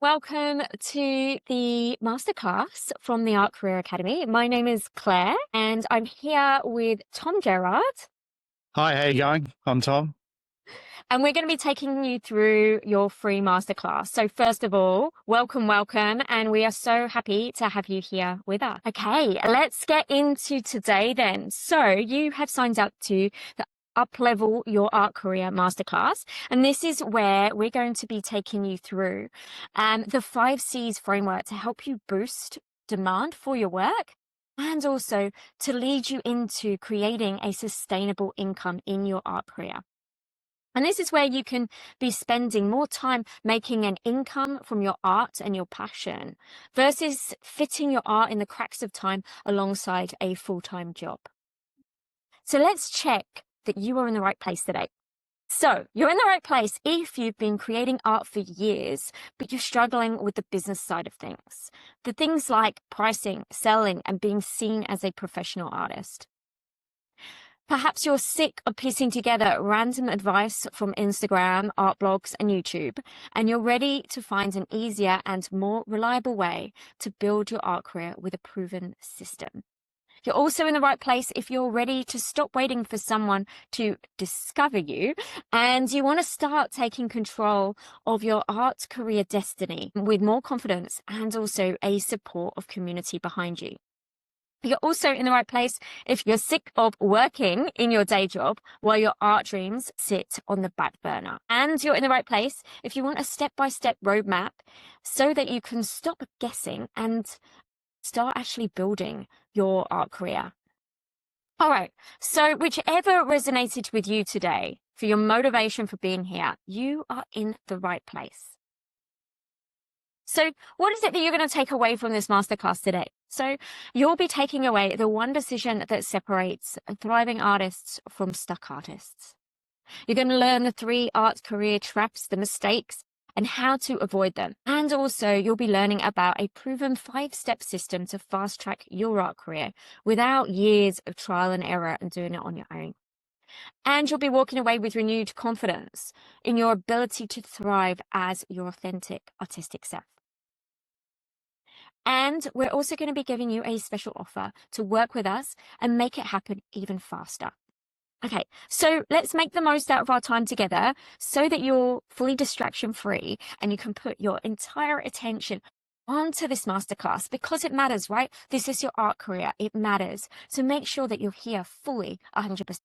Welcome to the Masterclass from the Art Career Academy. My name is Claire and I'm here with Tom Gerard, Hi, how you going? I'm Tom. and we're going to be taking you through your free masterclass. So first of all, welcome, and we are so happy to have you here with us. Okay, let's get into today then. So you have signed up to the Up-Level Your Art Career Masterclass, and this is where we're going to be taking you through the 5 C's framework to help you boost demand for your work and also to lead you into creating a sustainable income in your art career. And this is where you can be spending more time making an income from your art and your passion versus fitting your art in the cracks of time alongside a full-time job. So let's check that you are in the right place today. So you're in the right place if you've been creating art for years, but you're struggling with the business side of things. The things like pricing, selling, and being seen as a professional artist. Perhaps you're sick of piecing together random advice from Instagram, art blogs, and YouTube, and you're ready to find an easier and more reliable way to build your art career with a proven system. You're also in the right place if you're ready to stop waiting for someone to discover you and you want to start taking control of your art career destiny with more confidence and also a support of community behind you. You're also in the right place if you're sick of working in your day job while your art dreams sit on the back burner. And you're in the right place if you want a step-by-step roadmap so that you can stop guessing and start actually building your art career. All right, so whichever resonated with you today for your motivation for being here, you are in the right place. So what is it that you're going to take away from this masterclass today? So you'll be taking away the one decision that separates thriving artists from stuck artists. You're going to learn the 3 art career traps, the mistakes, and how to avoid them. And also you'll be learning about a proven 5-step system to fast track your art career without years of trial and error and doing it on your own. And you'll be walking away with renewed confidence in your ability to thrive as your authentic artistic self. And we're also going to be giving you a special offer to work with us and make it happen even faster. Okay, so let's make the most out of our time together so that you're fully distraction free and you can put your entire attention onto this masterclass because it matters, right? This is your art career. It matters. So make sure that you're here fully 100%.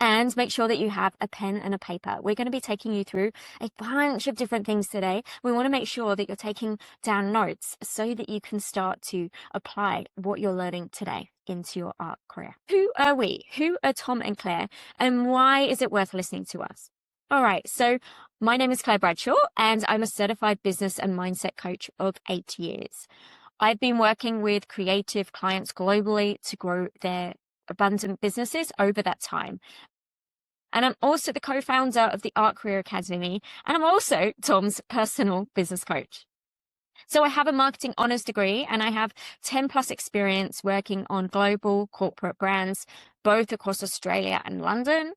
And make sure that you have a pen and a paper. We're going to be taking you through a bunch of different things today. We want to make sure that you're taking down notes so that you can start to apply what you're learning today into your art career. Who are we? Who are Tom and Claire? And why is it worth listening to us? All right, so my name is Claire Bradshaw, and I'm a certified business and mindset coach of 8 years. I've been working with creative clients globally to grow their abundant businesses over that time. And I'm also the co-founder of the Art Career Academy, and I'm also Tom's personal business coach. So I have a marketing honors degree and I have 10 plus experience working on global corporate brands, both across Australia and London.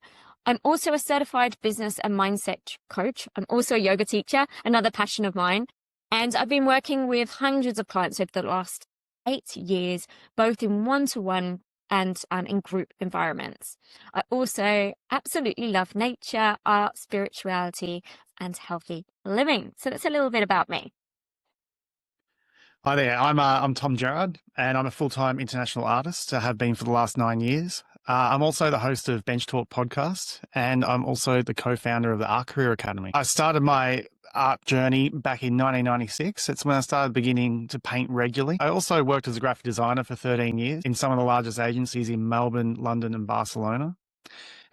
I'm also a certified business and mindset coach. I'm also a yoga teacher, another passion of mine. And I've been working with hundreds of clients over the last 8 years, both in one-to-one and in group environments. I also absolutely love nature, art, spirituality, and healthy living. So that's a little bit about me. Hi there. I'm Tom Gerard, and I'm a full-time international artist. I have been for the last 9 years. I'm also the host of Bench Talk podcast, and I'm also the co-founder of the Art Career Academy. I started my art journey back in 1996. It's when I started beginning to paint regularly. I also worked as a graphic designer for 13 years in some of the largest agencies in Melbourne, London, and Barcelona.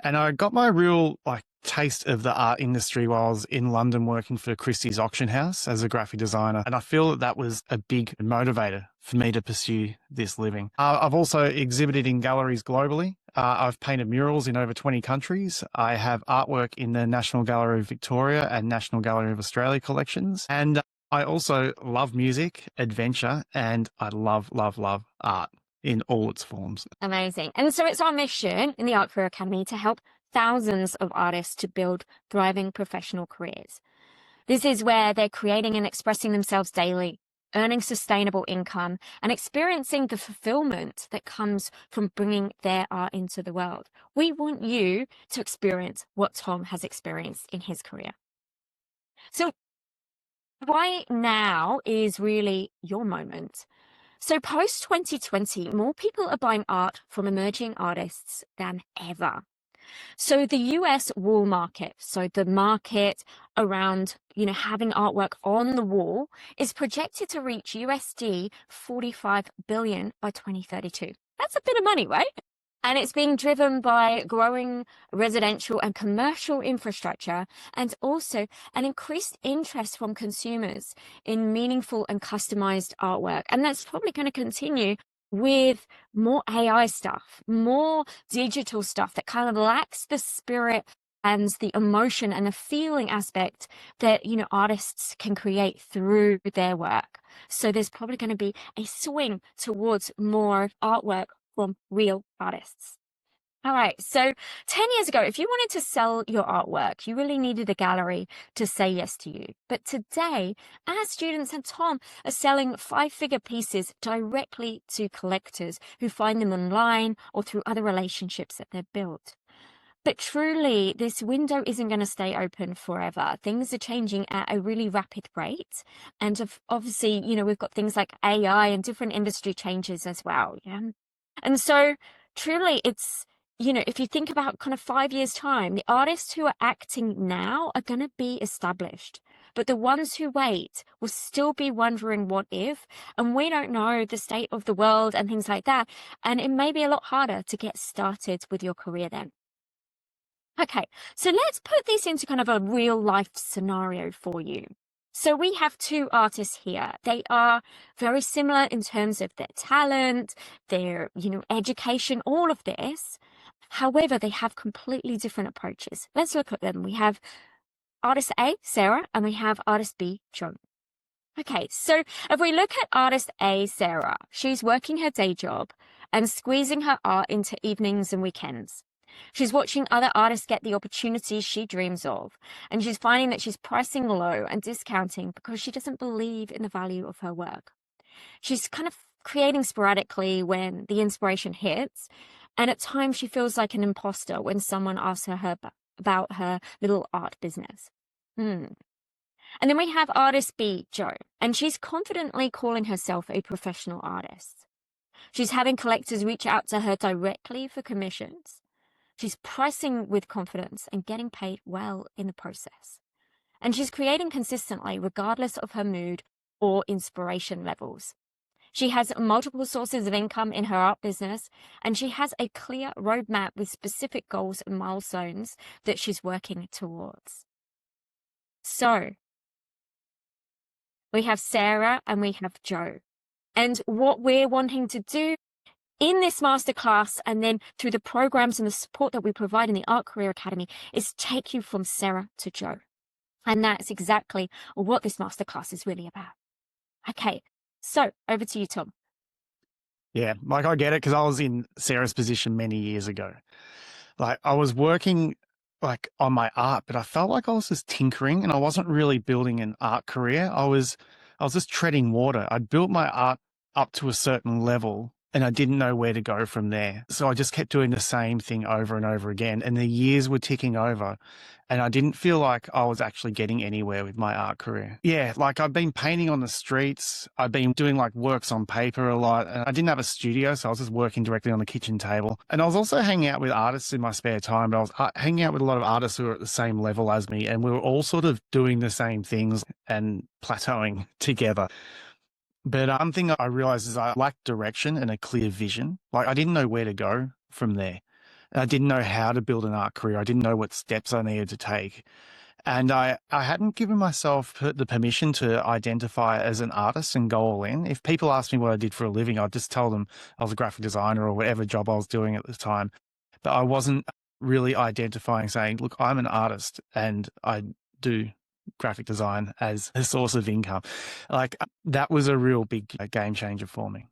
And I got my real taste of the art industry while I was in London working for Christie's Auction House as a graphic designer. And I feel that that was a big motivator for me to pursue this living. I've also exhibited in galleries globally. I've painted murals in over 20 countries. I have artwork in the National Gallery of Victoria and National Gallery of Australia collections. And I also love music, adventure, and I love art in all its forms. Amazing. And so it's our mission in the Art Career Academy to help thousands of artists to build thriving professional careers. This is where they're creating and expressing themselves daily, earning sustainable income, and experiencing the fulfillment that comes from bringing their art into the world. We want you to experience what Tom has experienced in his career. So right now is really your moment. So post 2020, more people are buying art from emerging artists than ever. So the US wall market, so the market around, having artwork on the wall, is projected to reach USD 45 billion by 2032. That's a bit of money, right? And it's being driven by growing residential and commercial infrastructure, and also an increased interest from consumers in meaningful and customized artwork. And that's probably going to continue with more AI stuff, more digital stuff that kind of lacks the spirit and the emotion and the feeling aspect that, artists can create through their work. So there's probably going to be a swing towards more artwork from real artists. All right, so 10 years ago, if you wanted to sell your artwork, you really needed a gallery to say yes to you. But today, our students and Tom are selling 5-figure pieces directly to collectors who find them online or through other relationships that they've built. But truly, this window isn't going to stay open forever. Things are changing at a really rapid rate. And obviously, we've got things like AI and different industry changes as well. Yeah. And so truly, it's, if you think about kind of 5 years' time, the artists who are acting now are going to be established. But the ones who wait will still be wondering what if, and we don't know the state of the world and things like that. And it may be a lot harder to get started with your career then. Okay, so let's put this into kind of a real life scenario for you. So we have 2 artists here. They are very similar in terms of their talent, their, education, all of this. However, they have completely different approaches. Let's look at them. We have artist A, Sarah, and we have artist B, Joan. Okay, so if we look at artist A, Sarah, she's working her day job and squeezing her art into evenings and weekends. She's watching other artists get the opportunities she dreams of, and she's finding that she's pricing low and discounting because she doesn't believe in the value of her work. She's kind of creating sporadically when the inspiration hits, and at times she feels like an imposter when someone asks her about her little art business. And then we have artist B, Jo, and she's confidently calling herself a professional artist. She's having collectors reach out to her directly for commissions. She's pricing with confidence and getting paid well in the process. And she's creating consistently, regardless of her mood or inspiration levels. She has multiple sources of income in her art business, and she has a clear roadmap with specific goals and milestones that she's working towards. So we have Sarah and we have Jo. And what we're wanting to do in this masterclass, and then through the programs and the support that we provide in the Art Career Academy, is take you from Sarah to Jo. And that's exactly what this masterclass is really about. Okay, so over to you, Tom. Yeah, like I get it because I was in Sarah's position many years ago. Like I was working like on my art, but I felt like I was just tinkering and I wasn't really building an art career. I was just treading water. I'd built my art up to a certain level and I didn't know where to go from there. So I just kept doing the same thing over and over again. And the years were ticking over and I didn't feel like I was actually getting anywhere with my art career. Yeah, like I've been painting on the streets. I've been doing like works on paper a lot. And I didn't have a studio, so I was just working directly on the kitchen table. And I was also hanging out with artists in my spare time, but I was hanging out with a lot of artists who were at the same level as me. And we were all sort of doing the same things and plateauing together. But one thing I realized is I lacked direction and a clear vision. Like I didn't know where to go from there. And I didn't know how to build an art career. I didn't know what steps I needed to take. And I hadn't given myself the permission to identify as an artist and go all in. If people asked me what I did for a living, I'd just tell them I was a graphic designer or whatever job I was doing at the time. But I wasn't really identifying, saying, look, I'm an artist and I do graphic design as a source of income. Like that was a real big game changer for me.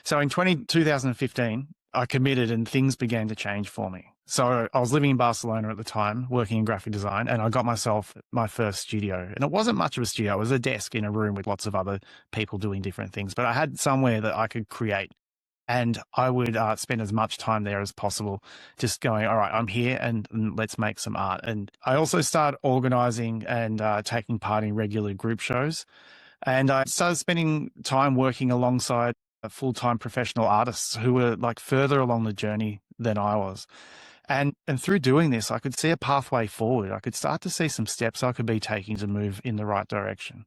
So in 2015, I committed and things began to change for me. So I was living in Barcelona at the time, working in graphic design, and I got myself my first studio. And it wasn't much of a studio. It was a desk in a room with lots of other people doing different things. But I had somewhere that I could create. And I would spend as much time there as possible, just going, all right, I'm here and let's make some art. And I also started organizing and taking part in regular group shows. And I started spending time working alongside full-time professional artists who were like further along the journey than I was. And through doing this, I could see a pathway forward. I could start to see some steps I could be taking to move in the right direction.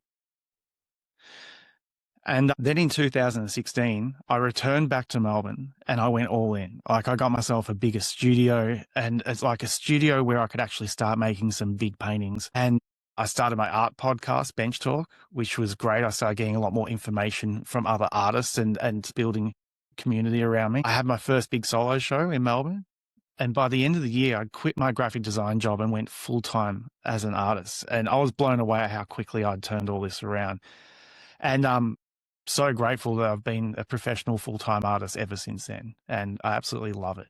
And then in 2016, I returned back to Melbourne and I went all in. Like I got myself a bigger studio, and it's like a studio where I could actually start making some big paintings. And I started my art podcast, Bench Talk, which was great. I started getting a lot more information from other artists and building community around me. I had my first big solo show in Melbourne. And by the end of the year, I quit my graphic design job and went full time as an artist. And I was blown away at how quickly I'd turned all this around. And so grateful that I've been a professional full-time artist ever since then. And I absolutely love it.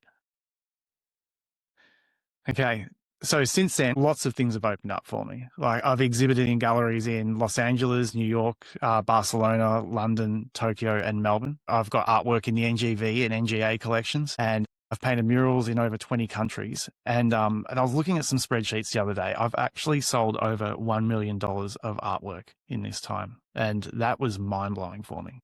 Okay. So since then, lots of things have opened up for me. Like I've exhibited in galleries in Los Angeles, New York, Barcelona, London, Tokyo, and Melbourne. I've got artwork in the NGV and NGA collections, and I've painted murals in over 20 countries. And I was looking at some spreadsheets the other day. I've actually sold over $1 million of artwork in this time. And that was mind-blowing for me.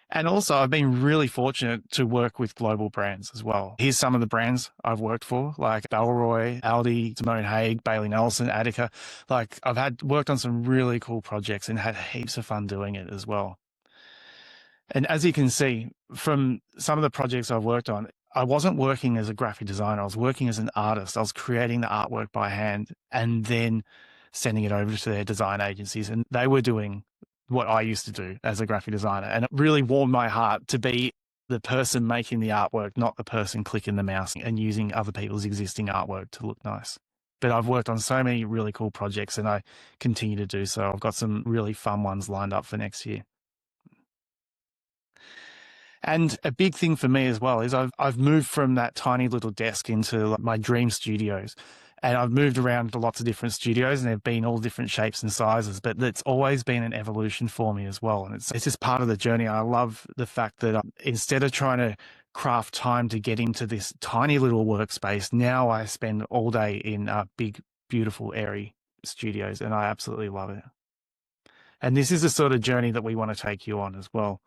And also, I've been really fortunate to work with global brands as well. Here's some of the brands I've worked for, like Bellroy, Aldi, Simone Haig, Bailey Nelson, Attica. Like I've had worked on some really cool projects and had heaps of fun doing it as well. And as you can see from some of the projects I've worked on, I wasn't working as a graphic designer. I was working as an artist. I was creating the artwork by hand and then sending it over to their design agencies. And they were doing what I used to do as a graphic designer. And it really warmed my heart to be the person making the artwork, not the person clicking the mouse and using other people's existing artwork to look nice. But I've worked on so many really cool projects and I continue to do so. I've got some really fun ones lined up for next year. And a big thing for me as well is I've moved from that tiny little desk into my dream studios. And I've moved around to lots of different studios and they've been all different shapes and sizes, but it's always been an evolution for me as well. And it's just part of the journey. I love the fact that instead of trying to craft time to get into this tiny little workspace, now I spend all day in big, beautiful, airy studios, and I absolutely love it. And this is the sort of journey that we want to take you on as well.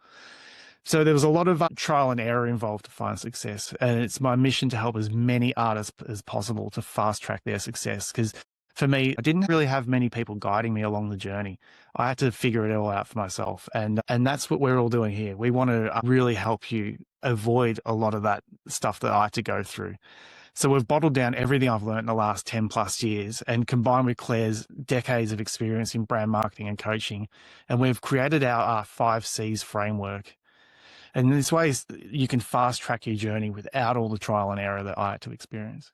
So there was a lot of trial and error involved to find success. And it's my mission to help as many artists as possible to fast track their success. Because for me, I didn't really have many people guiding me along the journey. I had to figure it all out for myself. And that's what we're all doing here. We want to really help you avoid a lot of that stuff that I had to go through. So we've bottled down everything I've learned in the last 10 plus years and combined with Claire's decades of experience in brand marketing and coaching. And we've created our 5Cs framework. And in this way, you can fast track your journey without all the trial and error that I had to experience.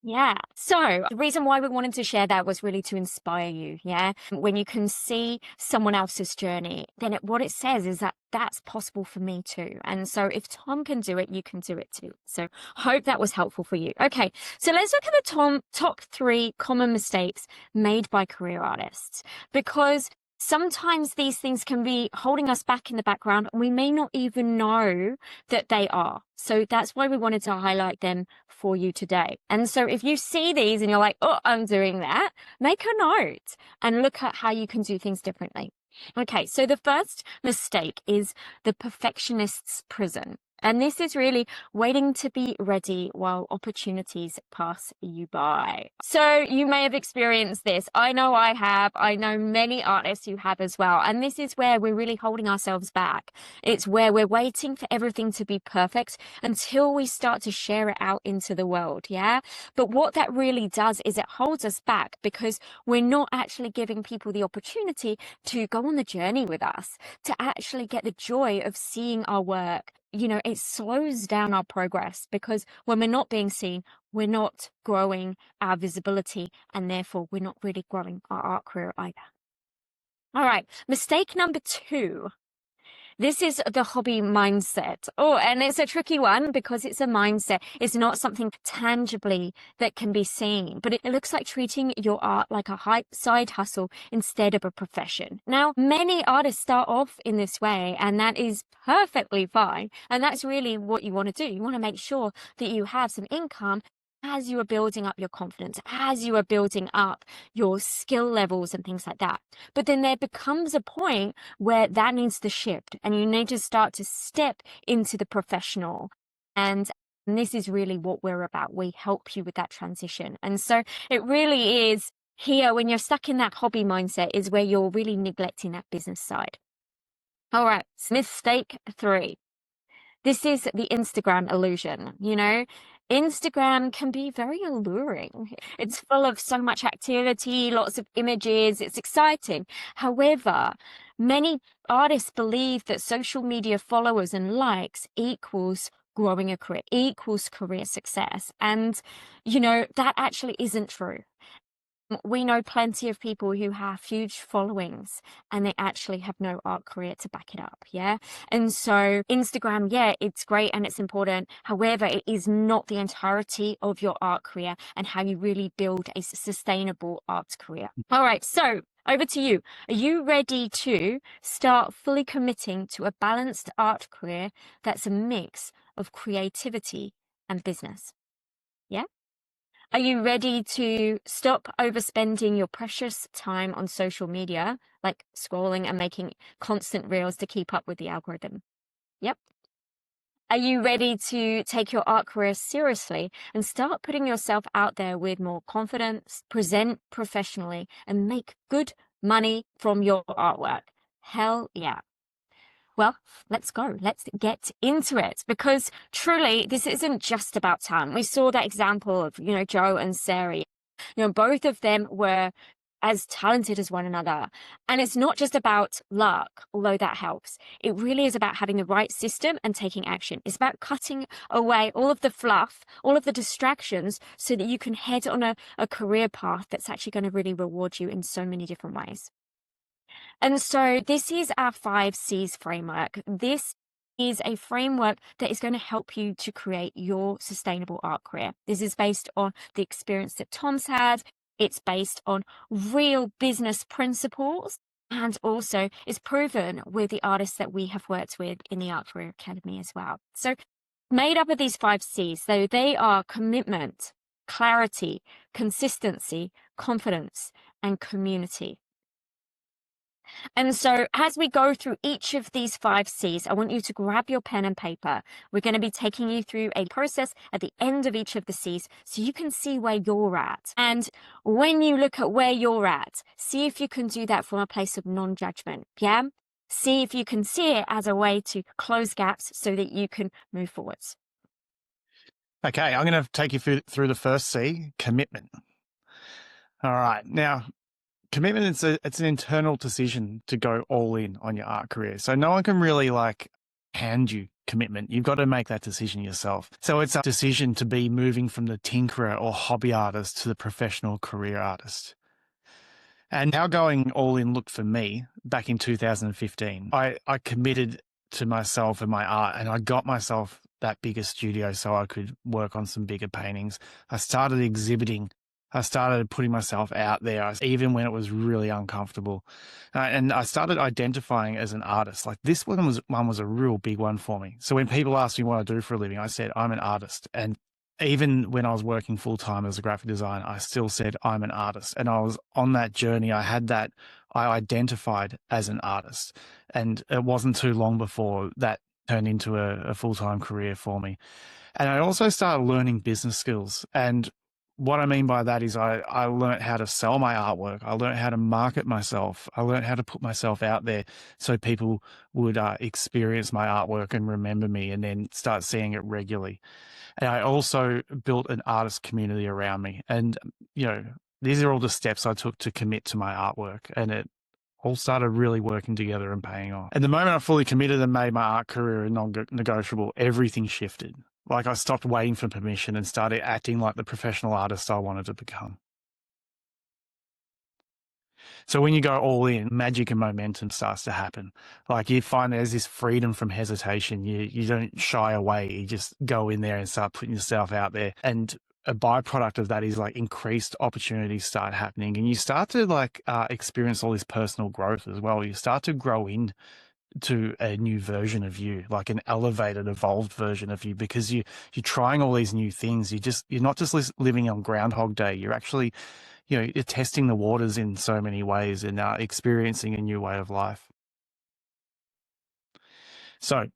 Yeah. So the reason why we wanted to share that was really to inspire you. Yeah. When you can see someone else's journey, then what it says is that that's possible for me too. And so if Tom can do it, you can do it too. So hope that was helpful for you. Okay. So let's look at the top 3 common mistakes made by career artists, because sometimes these things can be holding us back in the background and we may not even know that they are. So that's why we wanted to highlight them for you today. And so if you see these and you're like, oh, I'm doing that, make a note and look at how you can do things differently. Okay, so the first mistake is the perfectionist's prison. And this is really waiting to be ready while opportunities pass you by. So you may have experienced this. I know I have. I know many artists who have as well. And this is where we're really holding ourselves back. It's where we're waiting for everything to be perfect until we start to share it out into the world. Yeah. But what that really does is it holds us back because we're not actually giving people the opportunity to go on the journey with us, to actually get the joy of seeing our work. You know, it slows down our progress because when we're not being seen, we're not growing our visibility and therefore we're not really growing our art career either. All right, mistake number 2. This is the hobby mindset. Oh, and it's a tricky one because it's a mindset. It's not something tangibly that can be seen, but it looks like treating your art like a side hustle instead of a profession. Now, many artists start off in this way, and that is perfectly fine. And that's really what you want to do. You want to make sure that you have some income as you are building up your confidence, as you are building up your skill levels and things like that. But then there becomes a point where that needs to shift and you need to start to step into the professional. And this is really what we're about. We help you with that transition. And so it really is here when you're stuck in that hobby mindset is where you're really neglecting that business side. All right, mistake 3. This is the Instagram illusion. Instagram can be very alluring. It's full of so much activity, lots of images. It's exciting. However, many artists believe that social media followers and likes equals growing a career, equals career success. And, that actually isn't true. We know plenty of people who have huge followings and they actually have no art career to back it up. Yeah. And so Instagram, yeah, it's great and it's important. However, it is not the entirety of your art career and how you really build a sustainable art career. All right. So over to you. Are you ready to start fully committing to a balanced art career that's a mix of creativity and business? Yeah. Are you ready to stop overspending your precious time on social media, like scrolling and making constant reels to keep up with the algorithm? Yep. Are you ready to take your art career seriously and start putting yourself out there with more confidence, present professionally, and make good money from your artwork? Hell yeah. Well, let's go. Let's get into it because truly this isn't just about talent. We saw that example of, Joe and Sarah. Both of them were as talented as one another. And it's not just about luck, although that helps. It really is about having the right system and taking action. It's about cutting away all of the fluff, all of the distractions so that you can head on a career path that's actually going to really reward you in so many different ways. And so this is our 5 C's framework. This is a framework that is going to help you to create your sustainable art career. This is based on the experience that Tom's had. It's based on real business principles and also is proven with the artists that we have worked with in the Art Career Academy as well. So made up of these 5 C's, so they are commitment, clarity, consistency, confidence, and community. And so as we go through each of these 5 C's, I want you to grab your pen and paper. We're going to be taking you through a process at the end of each of the C's so you can see where you're at. And when you look at where you're at, see if you can do that from a place of non-judgment. Yeah. See if you can see it as a way to close gaps so that you can move forwards. Okay, I'm going to take you through the first C, commitment. All right. Now, commitment, it's an internal decision to go all in on your art career. So no one can really hand you commitment. You've got to make that decision yourself. So it's a decision to be moving from the tinkerer or hobby artist to the professional career artist. And how going all in looked for me back in 2015. I committed to myself and my art, and I got myself that bigger studio so I could work on some bigger paintings. I started exhibiting. I started putting myself out there, even when it was really uncomfortable. And I started identifying as an artist. Like this one was a real big one for me. So when people asked me what I do for a living, I said, I'm an artist. And even when I was working full time as a graphic designer, I still said I'm an artist. And I was on that journey. I identified as an artist. And it wasn't too long before that turned into a full-time career for me. And I also started learning business skills. And what I mean by that is I learned how to sell my artwork. I learned how to market myself. I learned how to put myself out there so people would experience my artwork and remember me and then start seeing it regularly. And I also built an artist community around me. And, these are all the steps I took to commit to my artwork. And it all started really working together and paying off. And the moment I fully committed and made my art career non-negotiable, everything shifted. Like I stopped waiting for permission and started acting like the professional artist I wanted to become. So when you go all in, magic and momentum starts to happen. Like you find there's this freedom from hesitation. You don't shy away. You just go in there and start putting yourself out there. And a byproduct of that is like increased opportunities start happening, and you start to like experience all this personal growth as well. You start to grow into a new version of you, like an elevated, evolved version of you, because you're trying all these new things. You're not just living on Groundhog Day. You're actually, you're testing the waters in so many ways and experiencing a new way of life. So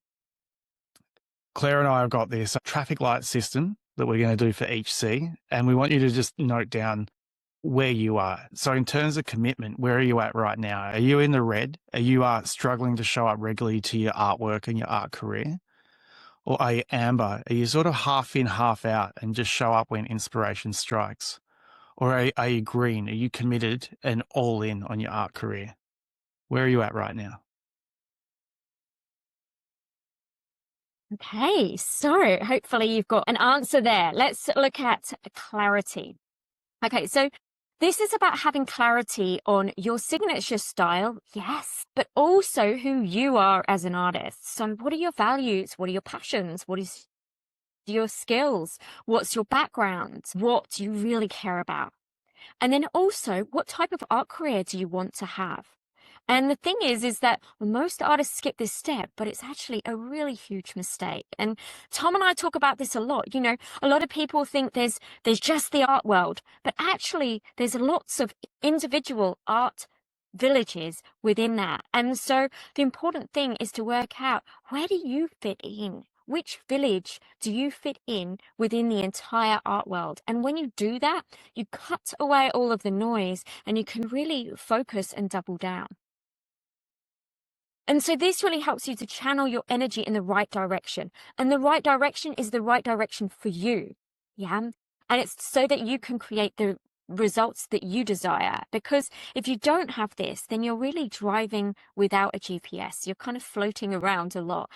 Claire and I have got this traffic light system that we're going to do for each C, and we want you to just note down where you are. So in terms of commitment, where are you at right now? Are you in the red? Are you struggling to show up regularly to your artwork and your art career? Or are you amber? Are you sort of half in, half out and just show up when inspiration strikes? Or are you green? Are you committed and all in on your art career? Where are you at right now? Okay, so hopefully you've got an answer there. Let's look at clarity. Okay, so this is about having clarity on your signature style, yes, but also who you are as an artist. So what are your values? What are your passions? What is your skills? What's your background? What do you really care about? And then also, what type of art career do you want to have? And the thing is that most artists skip this step, but it's actually a really huge mistake. And Tom and I talk about this a lot. You know, a lot of people think there's just the art world, but actually there's lots of individual art villages within that. And so the important thing is to work out, where do you fit in? Which village do you fit in within the entire art world? And when you do that, you cut away all of the noise and you can really focus and double down. And so this really helps you to channel your energy in the right direction. And the right direction is the right direction for you. Yeah. And it's so that you can create the results that you desire. Because if you don't have this, then you're really driving without a GPS. You're kind of floating around a lot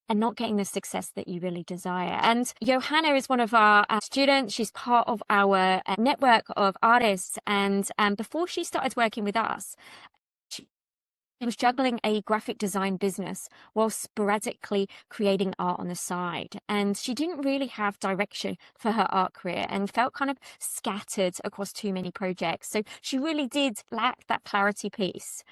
and not getting the success that you really desire. And Johanna is one of our students. She's part of our network of artists. And before she started working with us, she was juggling a graphic design business while sporadically creating art on the side. And she didn't really have direction for her art career and felt kind of scattered across too many projects. So she really did lack that clarity piece.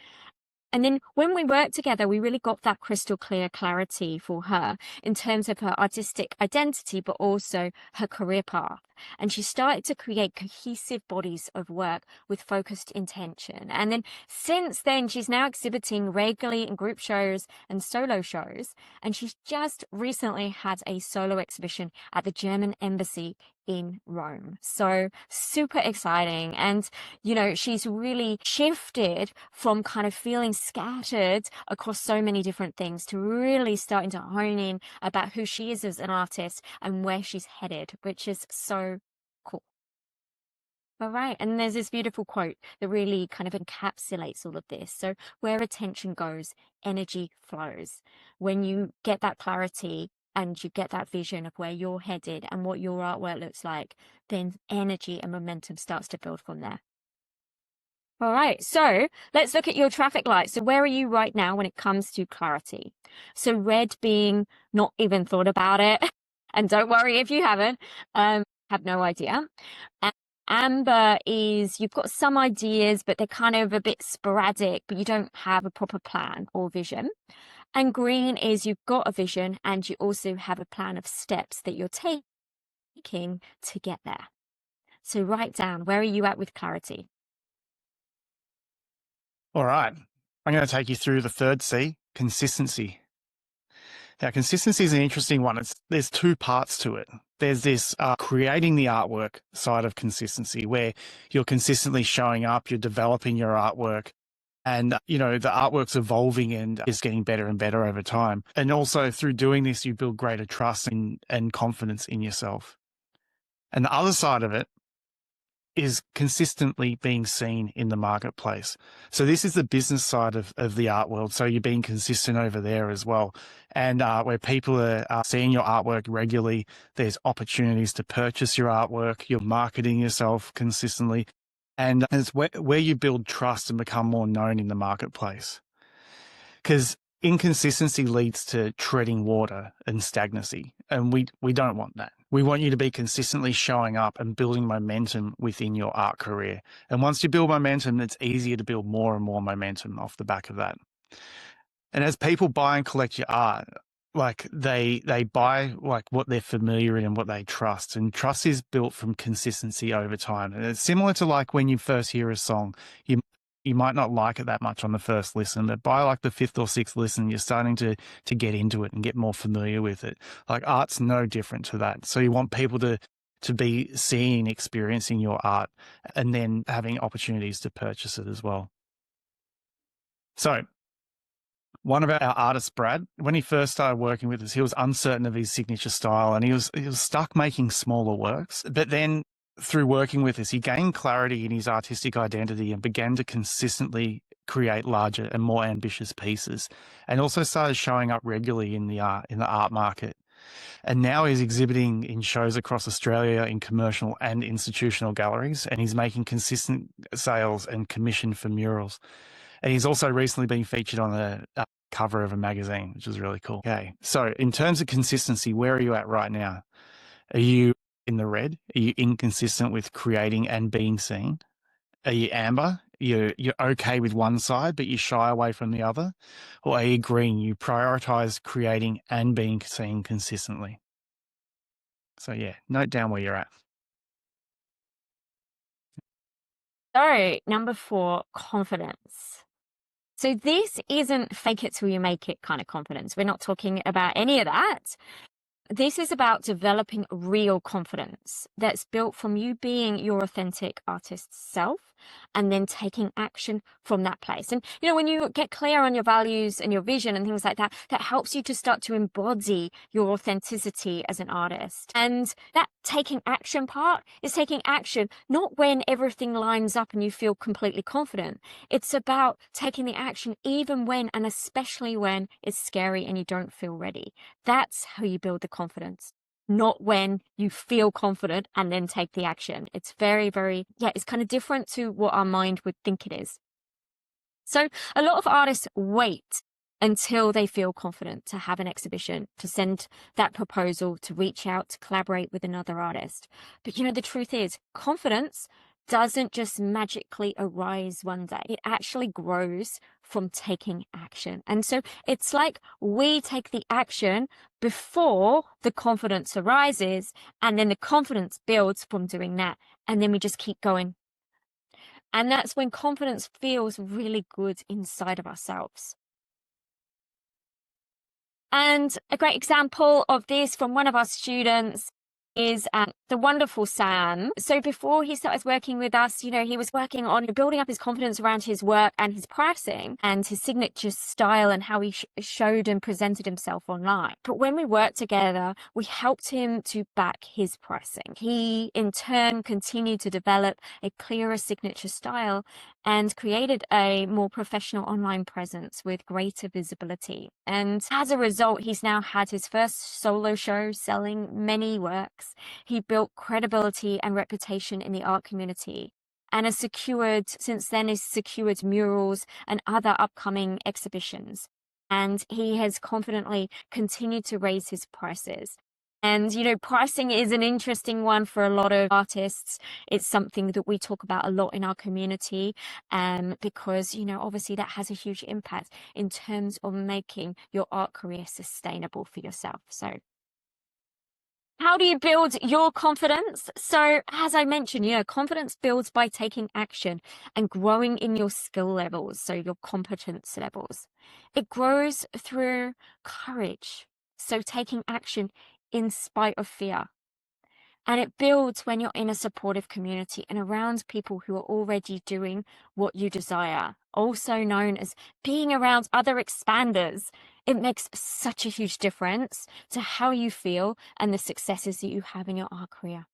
And then when we worked together, we really got that crystal clear clarity for her in terms of her artistic identity, but also her career path. And she started to create cohesive bodies of work with focused intention. And then since then, she's now exhibiting regularly in group shows and solo shows. And she's just recently had a solo exhibition at the German embassy in Rome. So super exciting. And, you know, she's really shifted from kind of feeling scattered across so many different things to really starting to hone in about who she is as an artist and where she's headed, which is so cool. All right. And there's this beautiful quote that really kind of encapsulates all of this. So where attention goes, energy flows. When you get that clarity and you get that vision of where you're headed and what your artwork looks like, then energy and momentum starts to build from there. All right, so let's look at your traffic lights. So where are you right now when it comes to clarity? So red being not even thought about it. And don't worry if you haven't, have no idea. And amber is you've got some ideas, but they're kind of a bit sporadic, but you don't have a proper plan or vision. And green is you've got a vision and you also have a plan of steps that you're taking to get there. So write down, where are you at with clarity? All right. I'm going to take you through the third C, consistency. Now, consistency is an interesting one. There's two parts to it. There's this creating the artwork side of consistency where you're consistently showing up, you're developing your artwork, and, you know, the artwork's evolving and is getting better and better over time. And also through doing this, you build greater trust and confidence in yourself. And the other side of it is consistently being seen in the marketplace. So this is the business side of the art world. So you're being consistent over there as well. And where people are seeing your artwork regularly, there's opportunities to purchase your artwork, you're marketing yourself consistently. And it's where you build trust and become more known in the marketplace. Because inconsistency leads to treading water and stagnancy. And we don't want that. We want you to be consistently showing up and building momentum within your art career. And once you build momentum, it's easier to build more and more momentum off the back of that. And as people buy and collect your art, like they buy like what they're familiar in and what they trust. And trust is built from consistency over time. And it's similar to like when you first hear a song, you might not like it that much on the first listen, but by like the fifth or sixth listen, you're starting to get into it and get more familiar with it. Like art's no different to that. So you want people to be seeing, experiencing your art, and then having opportunities to purchase it as well. So one of our artists, Brad, when he first started working with us, he was uncertain of his signature style and he was stuck making smaller works. But then through working with us, he gained clarity in his artistic identity and began to consistently create larger and more ambitious pieces, and also started showing up regularly in the art market. And now he's exhibiting in shows across Australia in commercial and institutional galleries, and he's making consistent sales and commission for murals. And he's also recently been featured on the cover of a magazine, which is really cool. Okay, so in terms of consistency, where are you at right now? Are you in the red? Are you inconsistent with creating and being seen? Are you amber? You're okay with one side, but you shy away from the other? Or are you green? You prioritize creating and being seen consistently. So yeah, note down where you're at. So, number 4, confidence. So this isn't fake it till you make it kind of confidence. We're not talking about any of that. This is about developing real confidence that's built from you being your authentic artist self and then taking action from that place. And, you know, when you get clear on your values and your vision and things like that, that helps you to start to embody your authenticity as an artist. And that taking action part is taking action, not when everything lines up and you feel completely confident. It's about taking the action even when, and especially when it's scary and you don't feel ready. That's how you build the confidence, not when you feel confident and then take the action. It's very, very, it's kind of different to what our mind would think it is. So a lot of artists wait until they feel confident to have an exhibition, to send that proposal, to reach out, to collaborate with another artist. But you know, the truth is, confidence doesn't just magically arise one day. It actually grows from taking action. And so it's like we take the action before the confidence arises, and then the confidence builds from doing that. And then we just keep going. And that's when confidence feels really good inside of ourselves. And a great example of this from one of our students is the wonderful Sam. So before he started working with us, you know, he was working on building up his confidence around his work and his pricing and his signature style and how he showed and presented himself online. But when we worked together, we helped him to back his pricing. He, in turn, continued to develop a clearer signature style and created a more professional online presence with greater visibility. And as a result, he's now had his first solo show selling many works. He built credibility and reputation in the art community and has since then secured murals and other upcoming exhibitions. And he has confidently continued to raise his prices. And, you know, pricing is an interesting one for a lot of artists. It's something that we talk about a lot in our community, because, you know, obviously that has a huge impact in terms of making your art career sustainable for yourself. So how do you build your confidence? So as I mentioned, you know, confidence builds by taking action and growing in your skill levels, so your competence levels. It grows through courage, so taking action in spite of fear. And it builds when you're in a supportive community and around people who are already doing what you desire, also known as being around other expanders. It makes such a huge difference to how you feel and the successes that you have in your art career.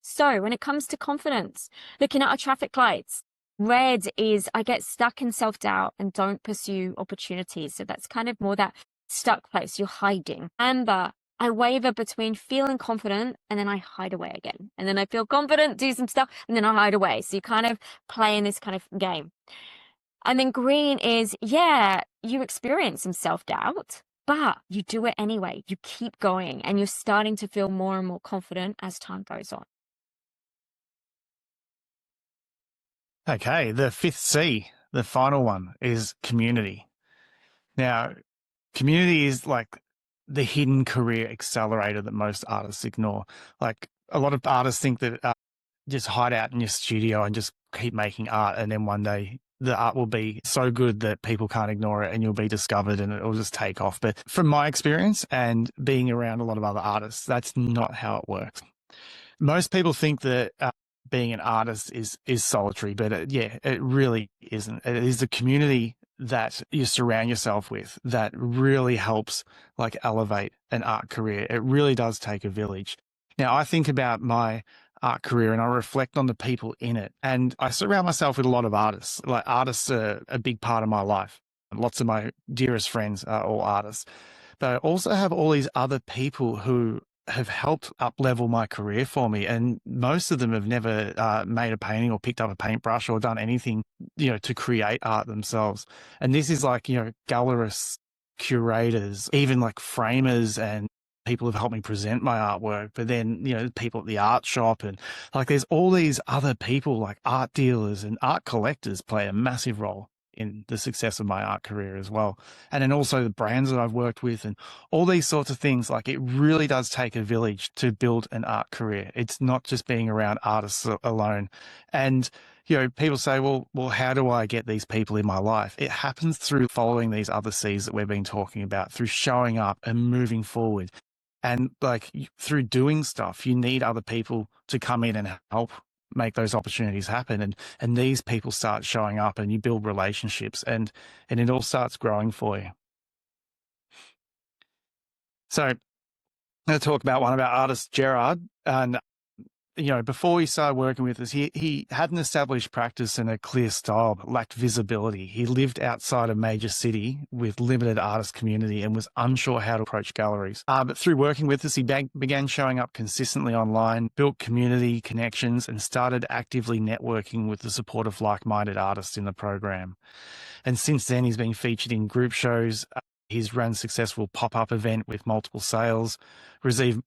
So when it comes to confidence, looking at our traffic lights, red is I get stuck in self-doubt and don't pursue opportunities. So that's kind of more that stuck place, you're hiding. Amber, I waver between feeling confident and then I hide away again. And then I feel confident, do some stuff, and then I hide away. So you kind of play in this kind of game. And then green is, yeah, you experience some self-doubt, but you do it anyway. You keep going and you're starting to feel more and more confident as time goes on. Okay, the fifth C, the final one, is community. Now, community is like the hidden career accelerator that most artists ignore. Like a lot of artists think that just hide out in your studio and just keep making art, and then one day the art will be so good that people can't ignore it and you'll be discovered and it'll just take off. But from my experience and being around a lot of other artists, that's not how it works. Most people think that being an artist is solitary, but yeah, it really isn't. It is the community that you surround yourself with that really helps like elevate an art career. It really does take a village. Now, I think about my art career and I reflect on the people in it, and I surround myself with a lot of artists. Like artists are a big part of my life. Lots of my dearest friends are all artists, but I also have all these other people who have helped up level my career for me, and most of them have never made a painting or picked up a paintbrush or done anything, to create art themselves. And this is like, gallerists, curators, even like framers, and people have helped me present my artwork. But then, people at the art shop, and like there's all these other people like art dealers and art collectors play a massive role in the success of my art career as well. And then also the brands that I've worked with and all these sorts of things. Like it really does take a village to build an art career. It's not just being around artists alone. And people say, well, how do I get these people in my life? It happens through following these other C's that we've been talking about, through showing up and moving forward. And like through doing stuff, you need other people to come in and help make those opportunities happen. And these people start showing up and you build relationships and it all starts growing for you. So I'm going to talk about one of our artists, Gerard. And before he started working with us, he had an established practice and a clear style, but lacked visibility. He lived outside a major city with limited artist community and was unsure how to approach galleries. But through working with us, he began showing up consistently online, built community connections, and started actively networking with the support of like-minded artists in the program. And since then, he's been featured in group shows. He's run a successful pop-up event with multiple sales, received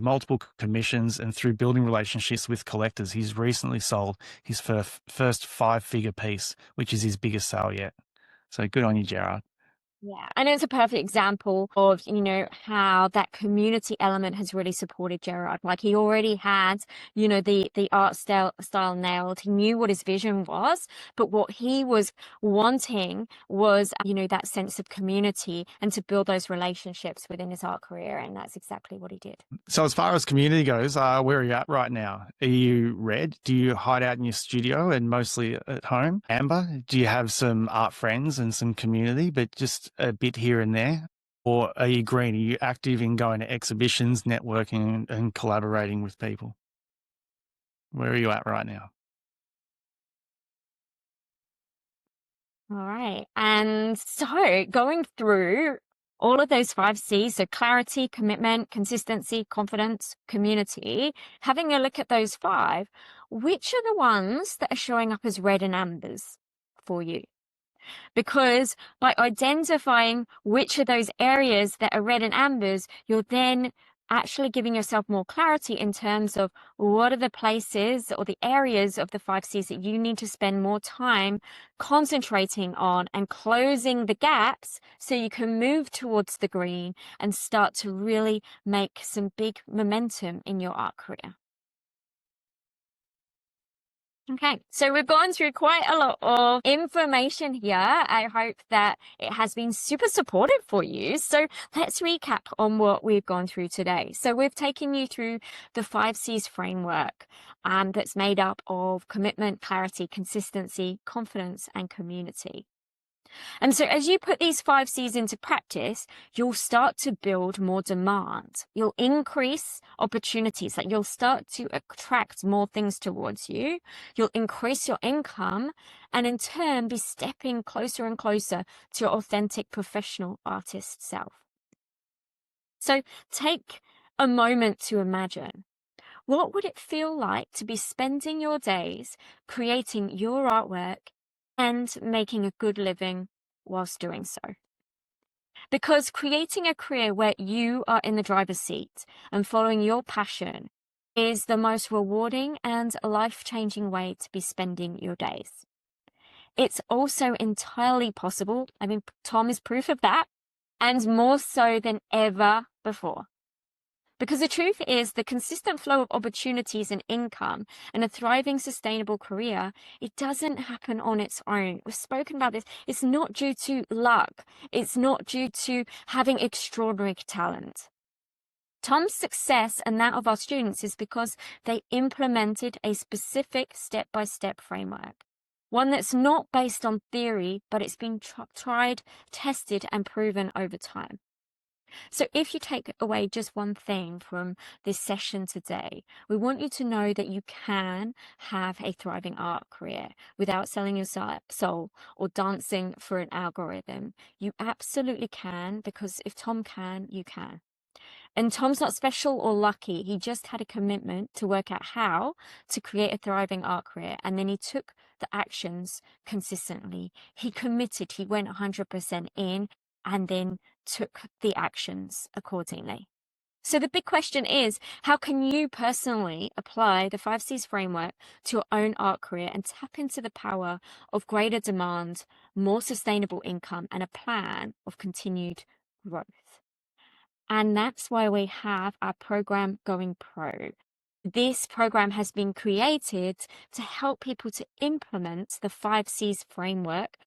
multiple commissions, and through building relationships with collectors, he's recently sold his first five-figure piece, which is his biggest sale yet. So good on you, Gerard. Yeah, and it's a perfect example of, how that community element has really supported Gerard. Like he already had, the art style nailed. He knew what his vision was, but what he was wanting was, that sense of community and to build those relationships within his art career. And that's exactly what he did. So as far as community goes, where are you at right now? Are you red? Do you hide out in your studio and mostly at home? Amber, do you have some art friends and some community, but just a bit here and there? Or are you green? Are you active in going to exhibitions, networking and collaborating with people? Where are you at right now? All right. And so going through all of those 5 C's, so clarity, commitment, consistency, confidence, community, having a look at those 5, which are the ones that are showing up as red and ambers for you? Because by identifying which of those areas that are red and ambers, you're then actually giving yourself more clarity in terms of what are the places or the areas of the 5 C's that you need to spend more time concentrating on and closing the gaps so you can move towards the green and start to really make some big momentum in your art career. Okay, so we've gone through quite a lot of information here. I hope that it has been super supportive for you. So let's recap on what we've gone through today. So we've taken you through the 5 C's framework that's made up of commitment, clarity, consistency, confidence, and community. And so as you put these 5 C's into practice, you'll start to build more demand. You'll increase opportunities, like you'll start to attract more things towards you. You'll increase your income and in turn be stepping closer and closer to your authentic professional artist self. So take a moment to imagine, what would it feel like to be spending your days creating your artwork and making a good living whilst doing so? Because creating a career where you are in the driver's seat and following your passion is the most rewarding and life-changing way to be spending your days. It's also entirely possible. I mean, Tom is proof of that, and more so than ever before. Because the truth is, the consistent flow of opportunities and income and a thriving, sustainable career, it doesn't happen on its own. We've spoken about this. It's not due to luck. It's not due to having extraordinary talent. Tom's success and that of our students is because they implemented a specific step-by-step framework. One that's not based on theory, but it's been tried, tested, and proven over time. So if you take away just one thing from this session today, we want you to know that you can have a thriving art career without selling your soul or dancing for an algorithm. You absolutely can, because if Tom can, you can. And Tom's not special or lucky. He just had a commitment to work out how to create a thriving art career. And then he took the actions consistently. He committed, he went 100% in, and then took the actions accordingly. So the big question is, how can you personally apply the 5Cs framework to your own art career and tap into the power of greater demand, more sustainable income, and a plan of continued growth? And that's why we have our program Going Pro. This program has been created to help people to implement the 5Cs framework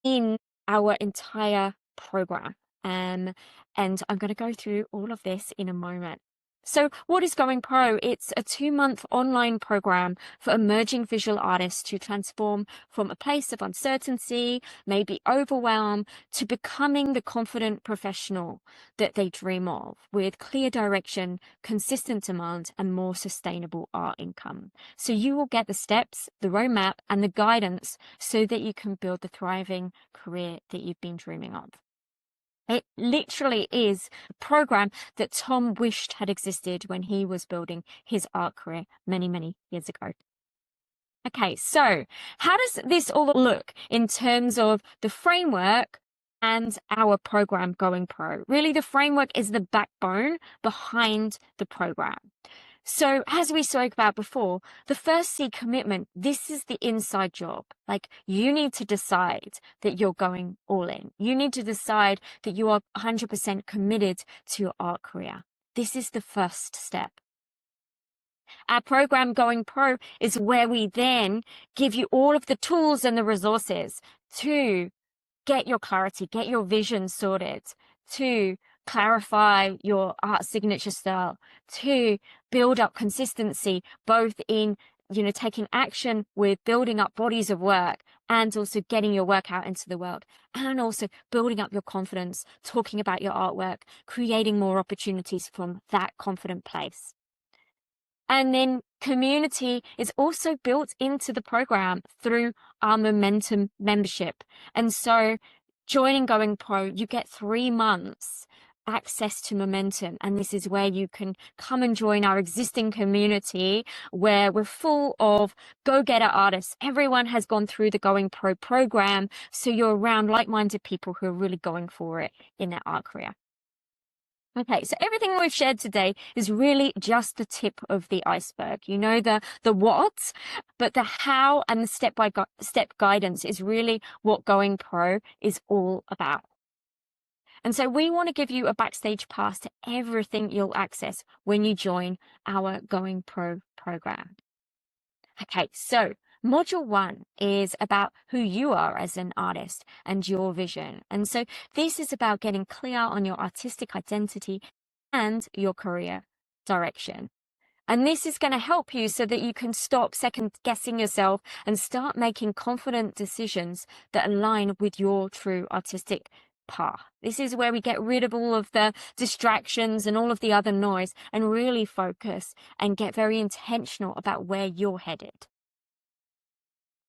in our entire program. And I'm going to go through all of this in a moment. So what is Going Pro? It's a 2-month online program for emerging visual artists to transform from a place of uncertainty, maybe overwhelm, to becoming the confident professional that they dream of, with clear direction, consistent demand, and more sustainable art income. So you will get the steps, the roadmap, and the guidance so that you can build the thriving career that you've been dreaming of. It literally is a program that Tom wished had existed when he was building his art career many, many years ago. Okay, so how does this all look in terms of the framework and our program Going Pro? Really, the framework is the backbone behind the program. So as we spoke about before, the first C, commitment, this is the inside job. Like, you need to decide that you're going all in. You need to decide that you are 100% committed to your art career. This is the first step. Our program Going Pro is where we then give you all of the tools and the resources to get your clarity, get your vision sorted, to clarify your art signature style, to build up consistency, both in, taking action with building up bodies of work and also getting your work out into the world, and also building up your confidence, talking about your artwork, creating more opportunities from that confident place. And then community is also built into the program through our Momentum membership. And so joining Going Pro, you get 3 months access to Momentum. And this is where you can come and join our existing community, where we're full of go-getter artists. Everyone has gone through the Going Pro program. So you're around like-minded people who are really going for it in their art career. Okay, so everything we've shared today is really just the tip of the iceberg. You know, the what, but the how and the step-by-step guidance is really what Going Pro is all about. And so we want to give you a backstage pass to everything you'll access when you join our Going Pro program. Okay, so Module 1 is about who you are as an artist and your vision. And so this is about getting clear on your artistic identity and your career direction. And this is going to help you so that you can stop second guessing yourself and start making confident decisions that align with your true artistic path. This is where we get rid of all of the distractions and all of the other noise and really focus and get very intentional about where you're headed.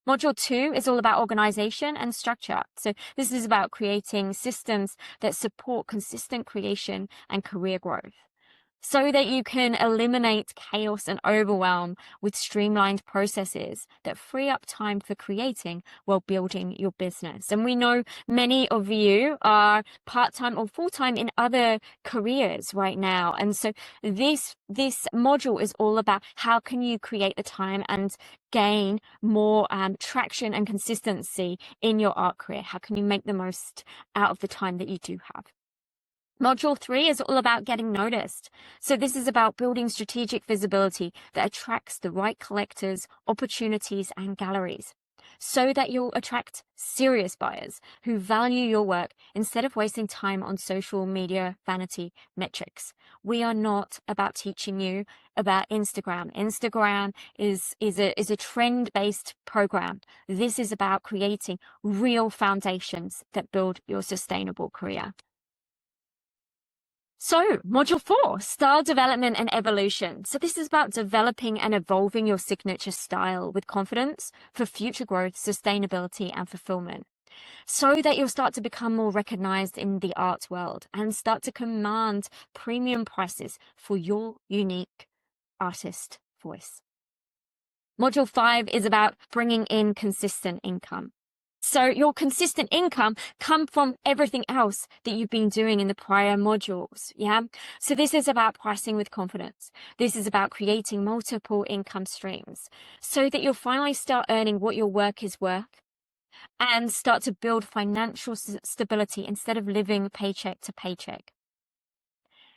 Module 2 is all about organization and structure. So this is about creating systems that support consistent creation and career growth, so that you can eliminate chaos and overwhelm with streamlined processes that free up time for creating while building your business. And we know many of you are part-time or full-time in other careers right now. And so this module is all about how can you create the time and gain more traction and consistency in your art career? How can you make the most out of the time that you do have? Module 3 is all about getting noticed. So this is about building strategic visibility that attracts the right collectors, opportunities, and galleries, so that you'll attract serious buyers who value your work instead of wasting time on social media vanity metrics. We are not about teaching you about Instagram. Instagram is a trend-based program. This is about creating real foundations that build your sustainable career. So, module 4, style development and evolution. So this is about developing and evolving your signature style with confidence for future growth, sustainability, and fulfillment, so that you'll start to become more recognized in the art world and start to command premium prices for your unique artist voice. Module 5 is about bringing in consistent income. So your consistent income come from everything else that you've been doing in the prior modules. Yeah. So this is about pricing with confidence. This is about creating multiple income streams so that you'll finally start earning what your work is worth and start to build financial stability instead of living paycheck to paycheck.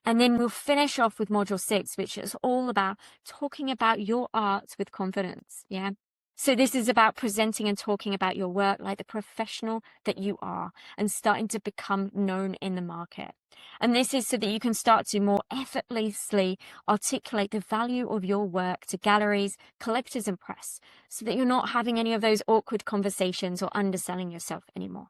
And then we'll finish off with module 6, which is all about talking about your art with confidence. Yeah. So this is about presenting and talking about your work like the professional that you are and starting to become known in the market. And this is so that you can start to more effortlessly articulate the value of your work to galleries, collectors, and press, so that you're not having any of those awkward conversations or underselling yourself anymore.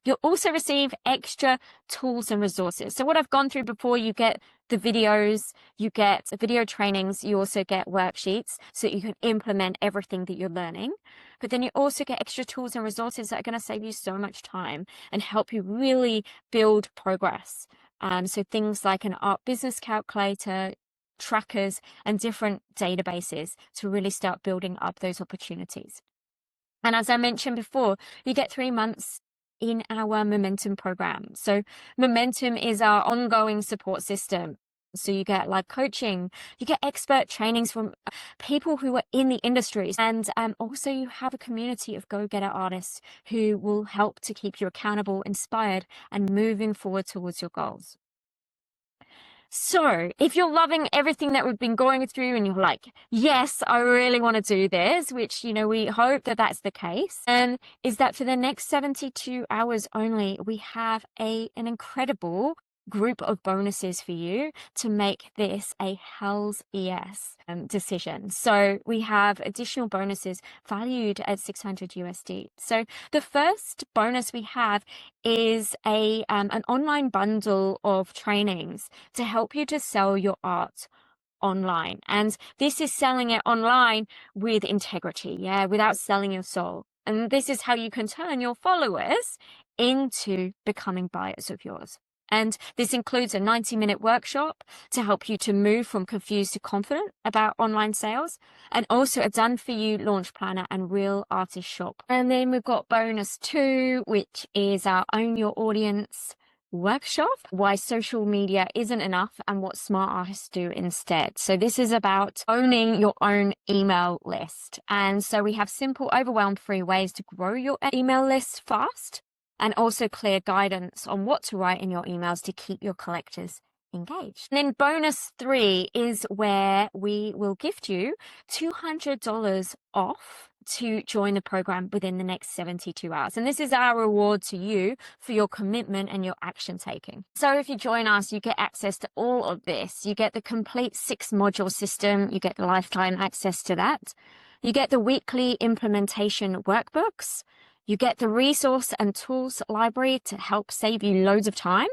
You'll also receive extra tools and resources. So what I've gone through before, you get the videos, you get video trainings, you also get worksheets so that you can implement everything that you're learning. But then you also get extra tools and resources that are going to save you so much time and help you really build progress. So things like an art business calculator, trackers, and different databases to really start building up those opportunities. And as I mentioned before, you get 3 months in our Momentum program. So Momentum is our ongoing support system. So you get live coaching, you get expert trainings from people who are in the industry, and also you have a community of go-getter artists who will help to keep you accountable, inspired, and moving forward towards your goals. So if you're loving everything that we've been going through and you're like, yes, I really want to do this, which, we hope that that's the case, and is that for the next 72 hours only, we have an incredible group of bonuses for you to make this a hell's yes decision. So we have additional bonuses valued at 600 USD. So the first bonus we have is an online bundle of trainings to help you to sell your art online. And this is selling it online with integrity, without selling your soul. And this is how you can turn your followers into becoming buyers of yours. And this includes a 90-minute workshop to help you to move from confused to confident about online sales, and also a done-for-you launch planner and real artist shop. And then we've got bonus 2, which is our Own Your Audience workshop, why social media isn't enough and what smart artists do instead. So this is about owning your own email list. And so we have simple, overwhelm-free ways to grow your email list fast, and also clear guidance on what to write in your emails to keep your collectors engaged. And then bonus 3 is where we will gift you $200 off to join the program within the next 72 hours. And this is our reward to you for your commitment and your action taking. So if you join us, you get access to all of this. You get the complete 6-module system. You get lifetime access to that. You get the weekly implementation workbooks. You get the resource and tools library to help save you loads of time.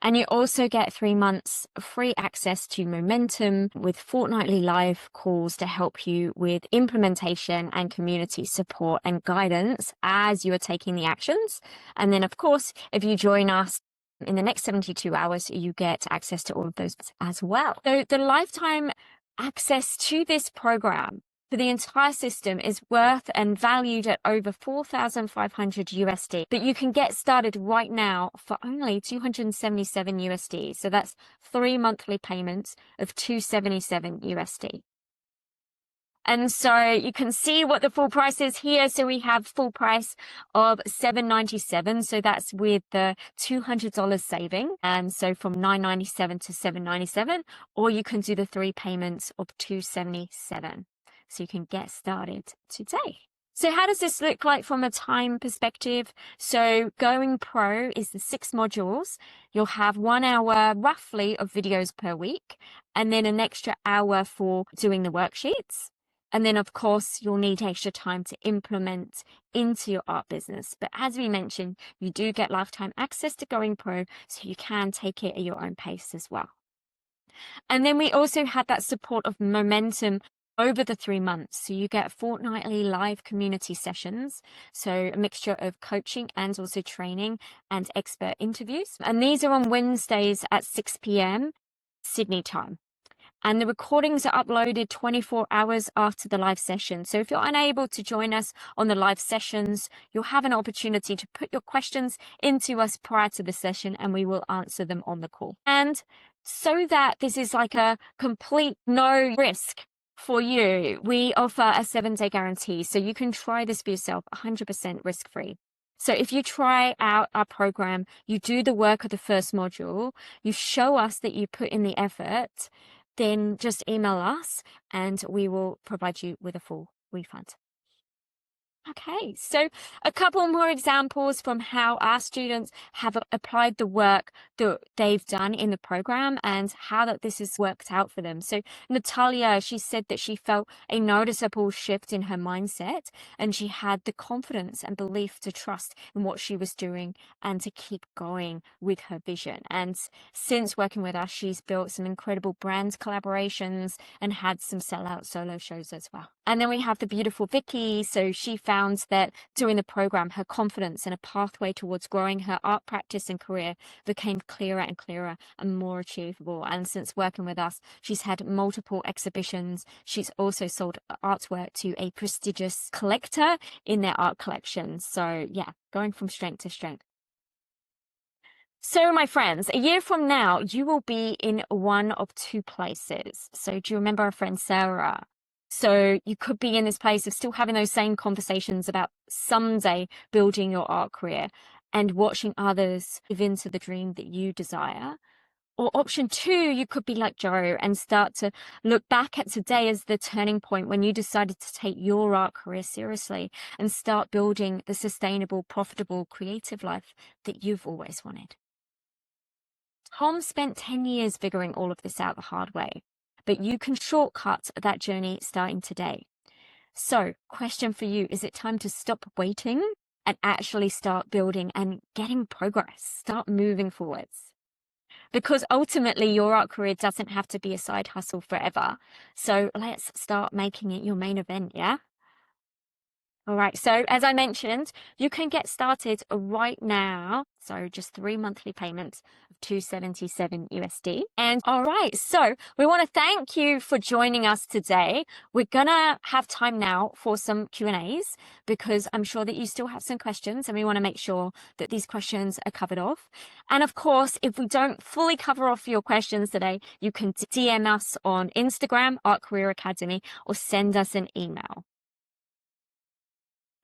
And you also get 3 months free access to Momentum with fortnightly live calls to help you with implementation and community support and guidance as you are taking the actions. And then, of course, if you join us in the next 72 hours, you get access to all of those as well. So the lifetime access to this program for the entire system is worth and valued at over 4,500 USD, but you can get started right now for only 277 USD. So that's 3 monthly payments of 277 USD. And so you can see what the full price is here. So we have full price of $797. So that's with the $200 saving. And so from $997 to $797, or you can do the 3 payments of $277. So you can get started today. So how does this look like from a time perspective? So Going Pro is the 6 modules. You'll have 1 hour roughly of videos per week, and then an extra hour for doing the worksheets. And then, of course, you'll need extra time to implement into your art business. But as we mentioned, you do get lifetime access to Going Pro, so you can take it at your own pace as well. And then we also had that support of Momentum over the 3 months. So you get fortnightly live community sessions. So a mixture of coaching and also training and expert interviews. And these are on Wednesdays at 6 p.m. Sydney time. And the recordings are uploaded 24 hours after the live session. So if you're unable to join us on the live sessions, you'll have an opportunity to put your questions into us prior to the session, and we will answer them on the call. And so that this is like a complete no risk for you, we offer a 7-day guarantee. So you can try this for yourself 100% risk-free. So if you try out our program, you do the work of the first module, you show us that you put in the effort, then just email us and we will provide you with a full refund. Okay, so a couple more examples from how our students have applied the work that they've done in the program and how that this has worked out for them. So Natalia, she said that she felt a noticeable shift in her mindset, and she had the confidence and belief to trust in what she was doing and to keep going with her vision. And since working with us, she's built some incredible brand collaborations and had some sellout solo shows as well. And then we have the beautiful Vicky. So she found that during the program, her confidence and a pathway towards growing her art practice and career became clearer and clearer and more achievable. And since working with us, she's had multiple exhibitions. She's also sold artwork to a prestigious collector in their art collection. So yeah, going from strength to strength. So, my friends, a year from now, you will be in one of 2 places. So, do you remember our friend Sarah? So, you could be in this place of still having those same conversations about someday building your art career and watching others live into the dream that you desire. Or option 2, you could be like Joe and start to look back at today as the turning point when you decided to take your art career seriously and start building the sustainable, profitable, creative life that you've always wanted. Tom spent 10 years figuring all of this out the hard way, but you can shortcut that journey starting today. So, question for you, is it time to stop waiting and actually start building and getting progress? Start moving forwards. Because ultimately, your art career doesn't have to be a side hustle forever. So let's start making it your main event, yeah? All right, so as I mentioned, you can get started right now. So just 3 monthly payments of 277 USD. And all right, so we want to thank you for joining us today. We're gonna have time now for some Q&As because I'm sure that you still have some questions and we want to make sure that these questions are covered off. And of course, if we don't fully cover off your questions today, you can DM us on Instagram, Art Career Academy, or send us an email.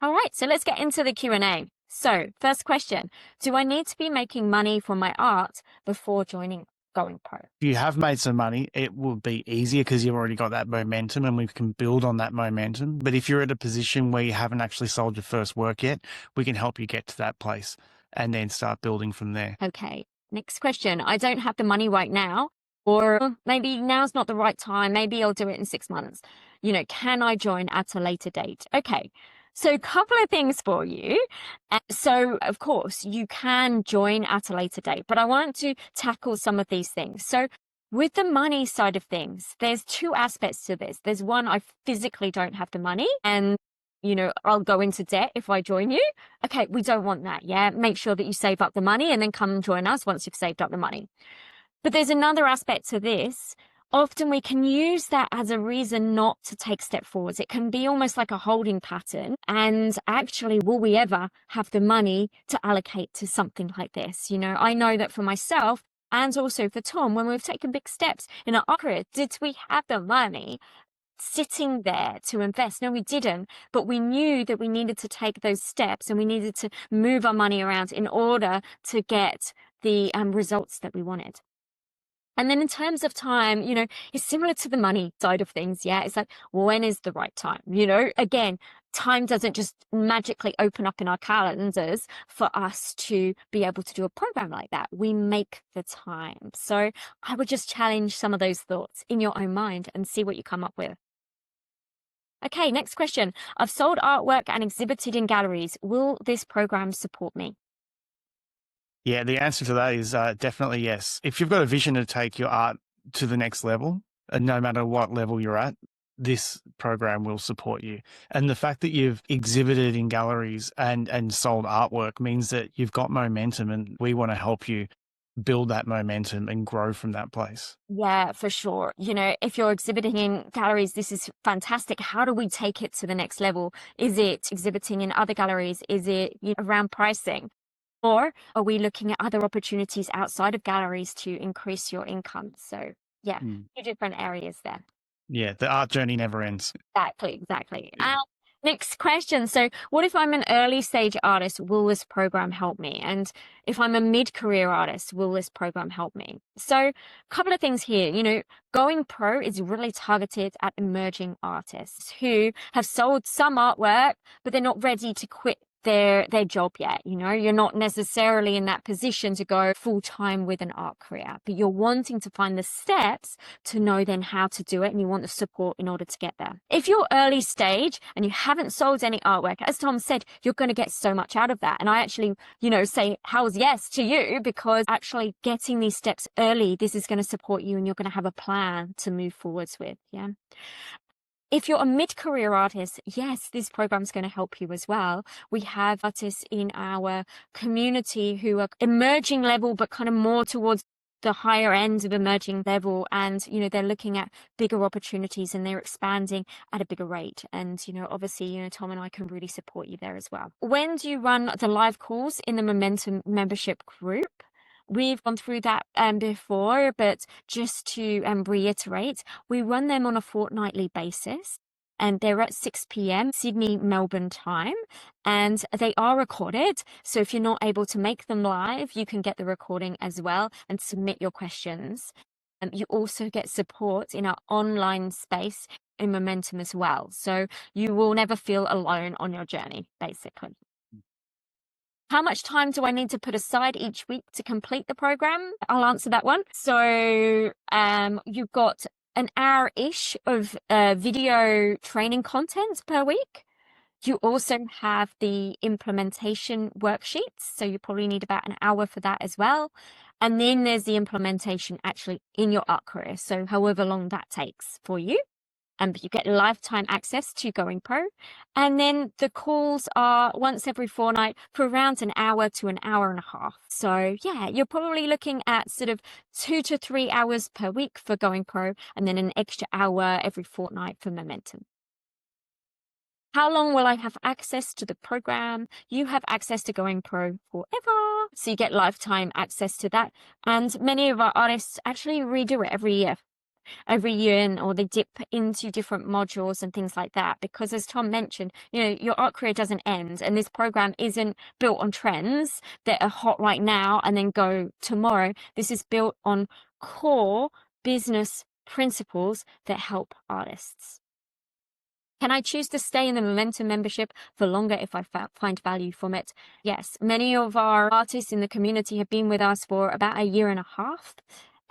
All right, so let's get into the Q&A. So first question, do I need to be making money from my art before joining Going Pro? If you have made some money, it will be easier because you've already got that momentum and we can build on that momentum. But if you're at a position where you haven't actually sold your first work yet, we can help you get to that place and then start building from there. Okay, next question. I don't have the money right now, or maybe now's not the right time. Maybe I'll do it in 6 months. Can I join at a later date? Okay. So a couple of things for you. So of course you can join at a later date, but I want to tackle some of these things. So with the money side of things, there's two aspects to this. There's one, I physically don't have the money and I'll go into debt if I join you. Okay, we don't want that. Yeah. Make sure that you save up the money and then come join us once you've saved up the money. But there's another aspect to this. Often we can use that as a reason not to take step forwards. It can be almost like a holding pattern. And actually, will we ever have the money to allocate to something like this? I know that for myself and also for Tom, when we've taken big steps in our career, did we have the money sitting there to invest? No, we didn't, but we knew that we needed to take those steps and we needed to move our money around in order to get the results that we wanted. And then in terms of time, it's similar to the money side of things. Yeah. It's like, when is the right time? Again, time doesn't just magically open up in our calendars for us to be able to do a program like that. We make the time. So I would just challenge some of those thoughts in your own mind and see what you come up with. Okay, next question. I've sold artwork and exhibited in galleries. Will this program support me? Yeah, the answer to that is definitely yes. If you've got a vision to take your art to the next level, and no matter what level you're at, this program will support you. And the fact that you've exhibited in galleries and sold artwork means that you've got momentum, and we want to help you build that momentum and grow from that place. Yeah, for sure. If you're exhibiting in galleries, this is fantastic. How do we take it to the next level? Is it exhibiting in other galleries? Is it around pricing? Or are we looking at other opportunities outside of galleries to increase your income? So yeah, two different areas there. Yeah, the art journey never ends. Exactly. Next question. So what if I'm an early stage artist? Will this program help me? And if I'm a mid-career artist, will this program help me? So a couple of things here. Going pro is really targeted at emerging artists who have sold some artwork, but they're not ready to quit their job yet. You're not necessarily in that position to go full time with an art career, but you're wanting to find the steps to know then how to do it, and you want the support in order to get there. If you're early stage and you haven't sold any artwork, as Tom said, you're going to get so much out of that. And I actually, say hell's yes to you, because actually getting these steps early, this is going to support you and you're going to have a plan to move forwards with. Yeah. If you're a mid-career artist, yes, this program is going to help you as well. We have artists in our community who are emerging level, but kind of more towards the higher end of emerging level. And, they're looking at bigger opportunities and they're expanding at a bigger rate. And, obviously, Tom and I can really support you there as well. When do you run the live calls in the Momentum membership group? We've gone through that before, but just to reiterate, we run them on a fortnightly basis. And they're at 6 p.m. Sydney, Melbourne time, and they are recorded. So if you're not able to make them live, you can get the recording as well and submit your questions. You also get support in our online space in Momentum as well. So you will never feel alone on your journey, basically. How much time do I need to put aside each week to complete the program? I'll answer that one. So you've got an hour-ish of video training content per week. You also have the implementation worksheets. So you probably need about an hour for that as well. And then there's the implementation actually in your art career. So however long that takes for you. You get lifetime access to Going Pro. And then the calls are once every fortnight for around an hour to an hour and a half. So yeah, you're probably looking at sort of 2 to 3 hours per week for Going Pro, and then an extra hour every fortnight for Momentum. How long will I have access to the program? You have access to Going Pro forever. So you get lifetime access to that. And many of our artists actually redo it every year, or they dip into different modules and things like that, because as Tom mentioned, your art career doesn't end, and this program isn't built on trends that are hot right now and then go tomorrow. This is built on core business principles that help artists. Can I choose to stay in the Momentum membership for longer if I find value from it? Yes, many of our artists in the community have been with us for about a year and a half.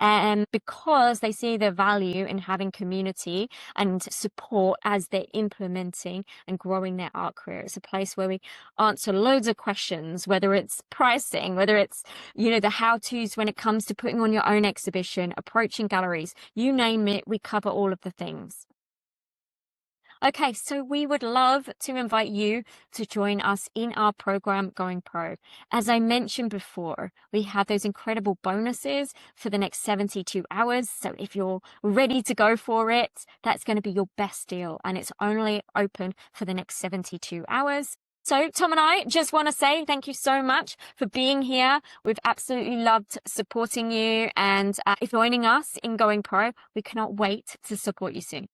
And because they see the value in having community and support as they're implementing and growing their art career. It's a place where we answer loads of questions, whether it's pricing, whether it's, the how-tos when it comes to putting on your own exhibition, approaching galleries, you name it, we cover all of the things. Okay, so we would love to invite you to join us in our program Going Pro. As I mentioned before, we have those incredible bonuses for the next 72 hours. So if you're ready to go for it, that's going to be your best deal. And it's only open for the next 72 hours. So Tom and I just want to say thank you so much for being here. We've absolutely loved supporting you and joining us in Going Pro. We cannot wait to support you soon.